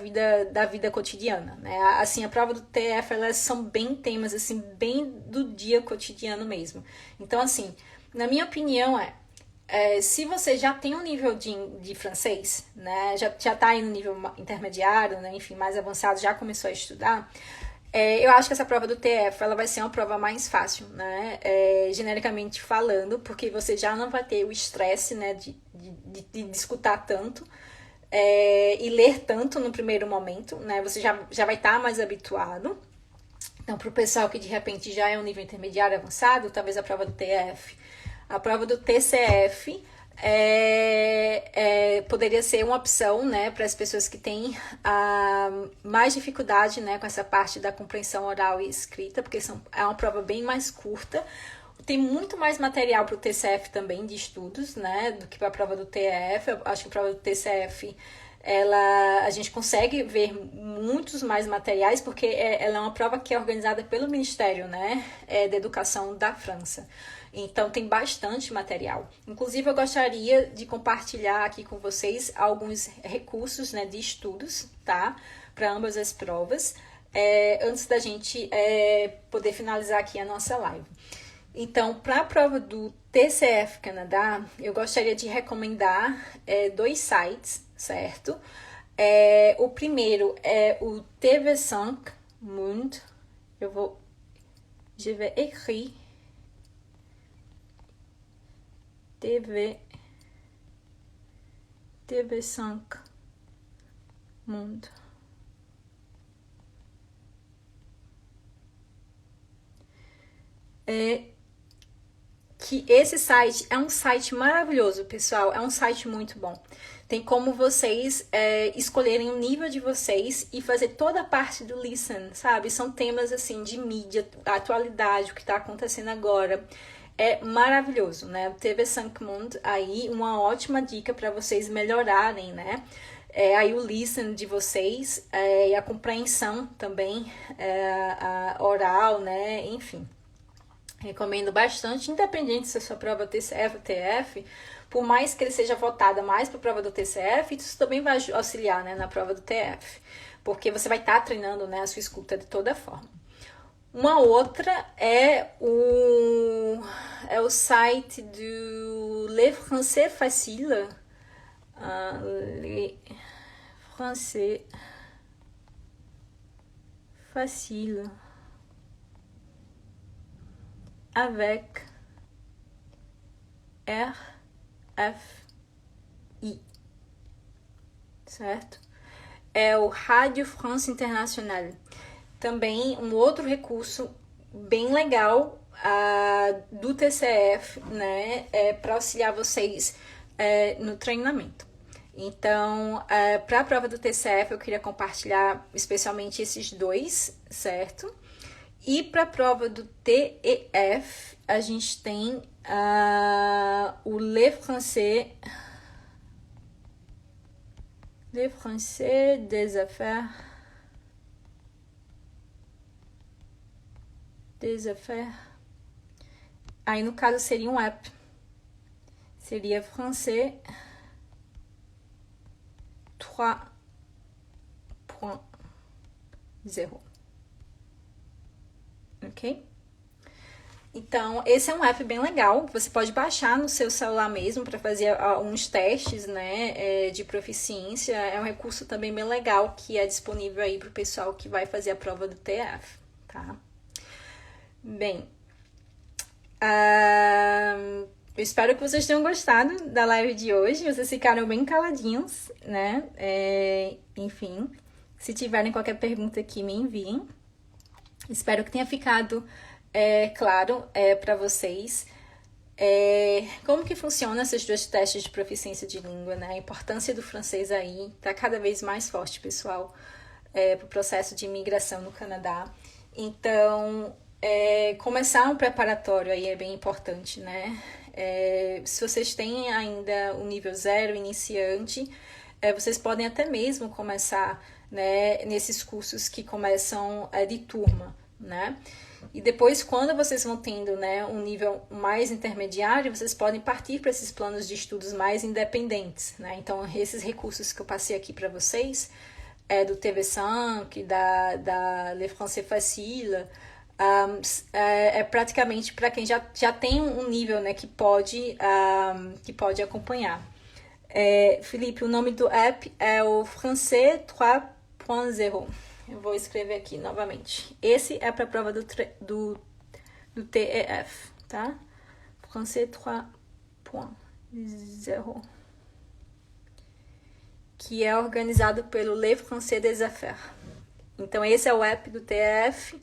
vida cotidiana, né? Assim, a prova do TF, elas são bem temas, assim, bem do dia cotidiano mesmo. Então, assim, na minha opinião, se você já tem um nível de francês, né? Já tá aí no nível intermediário, né? Enfim, mais avançado, já começou a estudar, eu acho que essa prova do TF, ela vai ser uma prova mais fácil, né, genericamente falando, porque você já não vai ter o estresse, né, de escutar tanto e ler tanto no primeiro momento, né, você já vai estar mais habituado. Então, para o pessoal que de repente já é um nível intermediário avançado, talvez a prova do TF, a prova do TCF poderia ser uma opção, né, para as pessoas que têm mais dificuldade, né, com essa parte da compreensão oral e escrita, porque é uma prova bem mais curta. Tem muito mais material para o TCF também de estudos, né, do que para a prova do TF. Eu acho que a prova do TCF a gente consegue ver muitos mais materiais, porque ela é uma prova que é organizada pelo Ministério, né, da Educação da França. Então, tem bastante material. Inclusive, eu gostaria de compartilhar aqui com vocês alguns recursos, né, de estudos, tá? Para ambas as provas, antes da gente poder finalizar aqui a nossa live. Então, para a prova do TCF Canadá, eu gostaria de recomendar 2 sites, certo? O primeiro é o TV5 Monde. Eu vou Je vais écrire TV5 Monde. Que esse site é um site maravilhoso, pessoal. É um site muito bom. Tem como vocês escolherem o nível de vocês e fazer toda a parte do listen, sabe? São temas assim de mídia, atualidade, o que está acontecendo agora. É maravilhoso, né? TV5 Monde aí, uma ótima dica para vocês melhorarem, né? Aí o listen de vocês e a compreensão também a oral, né? Enfim. Recomendo bastante, independente se a sua prova TCF ou TF, por mais que ele seja votada mais para a prova do TCF, isso também vai auxiliar, né, na prova do TF, porque você vai estar treinando, né, a sua escuta de toda forma. Uma outra é o site do Le Français Facile, Le Français Facile, avec RFI, certo? É o Rádio France International. Também um outro recurso bem legal do TCF, né? Para auxiliar vocês no treinamento. Então, para a prova do TCF, eu queria compartilhar especialmente esses dois, certo? E para a prova do TEF, a gente tem o Le Français des Affaires. Aí, no caso, seria um app. Seria Français 3.0. Ok? Então, esse é um app bem legal. Você pode baixar no seu celular mesmo para fazer uns testes, né, de proficiência. É um recurso também bem legal que é disponível aí para o pessoal que vai fazer a prova do TF, tá? Bem, eu espero que vocês tenham gostado da live de hoje. Vocês ficaram bem caladinhos, né? Enfim, se tiverem qualquer pergunta aqui, me enviem. Espero que tenha ficado claro para vocês como que funciona esses dois testes de proficiência de língua, né? A importância do francês aí está cada vez mais forte, pessoal, para o processo de imigração no Canadá. Então, começar um preparatório aí é bem importante, né? Se vocês têm ainda o nível 0, iniciante, vocês podem até mesmo começar, né, nesses cursos que começam de turma, né? E depois, quando vocês vão tendo, né, um nível mais intermediário, vocês podem partir para esses planos de estudos mais independentes, né? Então, esses recursos que eu passei aqui para vocês, do TV5, da Le Français Facile, praticamente para quem já tem um nível, né, que pode acompanhar. Felipe, o nome do app é o Français 3.0. Eu vou escrever aqui novamente. Esse é para a prova do TEF, tá? Français 3.0. Que é organizado pelo Le Français des Affaires. Então, esse é o app do TEF.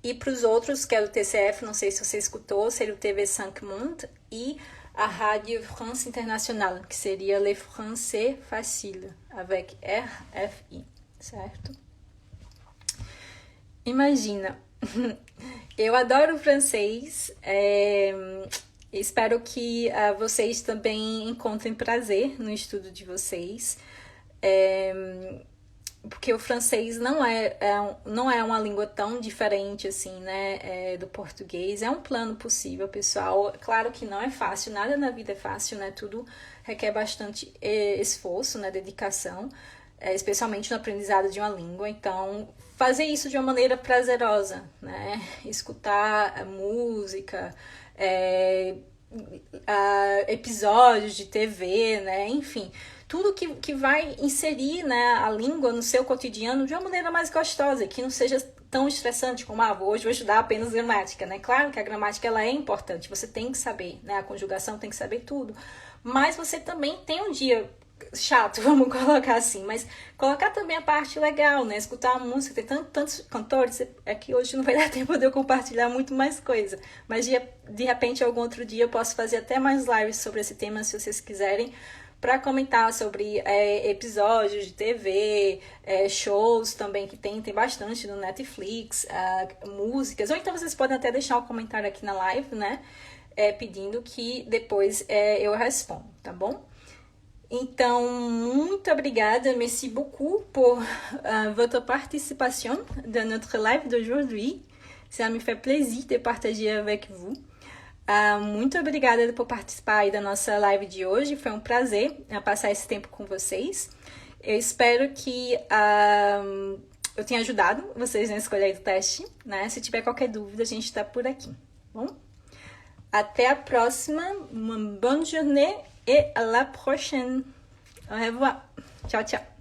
E para os outros, que é do TCF, não sei se você escutou, seria o TV5 Monde e a Rádio France International, que seria Le Français Facile, avec RFI, certo? Imagina, eu adoro francês, espero que vocês também encontrem prazer no estudo de vocês, porque o francês não é uma língua tão diferente assim, né, do português. É um plano possível, pessoal. Claro que não é fácil, nada na vida é fácil, né? Tudo requer bastante esforço, né, dedicação, especialmente no aprendizado de uma língua. Então, fazer isso de uma maneira prazerosa, né? Escutar música, episódios de TV, né? Enfim, tudo que vai inserir, né, a língua no seu cotidiano de uma maneira mais gostosa, que não seja tão estressante como, hoje vou estudar apenas gramática, né? Claro que a gramática, ela é importante, você tem que saber, né? A conjugação tem que saber tudo. Mas você também tem um dia chato, vamos colocar assim, mas colocar também a parte legal, né? Escutar a música, tem tantos cantores, é que hoje não vai dar tempo de eu compartilhar muito mais coisa, mas de repente algum outro dia eu posso fazer até mais lives sobre esse tema, se vocês quiserem, para comentar sobre episódios de TV, shows também que tem bastante no Netflix, músicas, ou então vocês podem até deixar um comentário aqui na live, né? Pedindo que depois eu respondo, tá bom? Então, muito obrigada, merci beaucoup pour votre participation dans notre live d'aujourd'hui. Ça me fait plaisir de partager avec vous. Muito obrigada por participar aí da nossa live de hoje. Foi um prazer passar esse tempo com vocês. Eu espero que eu tenha ajudado vocês na escolha do teste, né? Se tiver qualquer dúvida, a gente está por aqui, bom? Até a próxima. Uma bonne journée et à la prochaine. Au revoir. Tchau, tchau.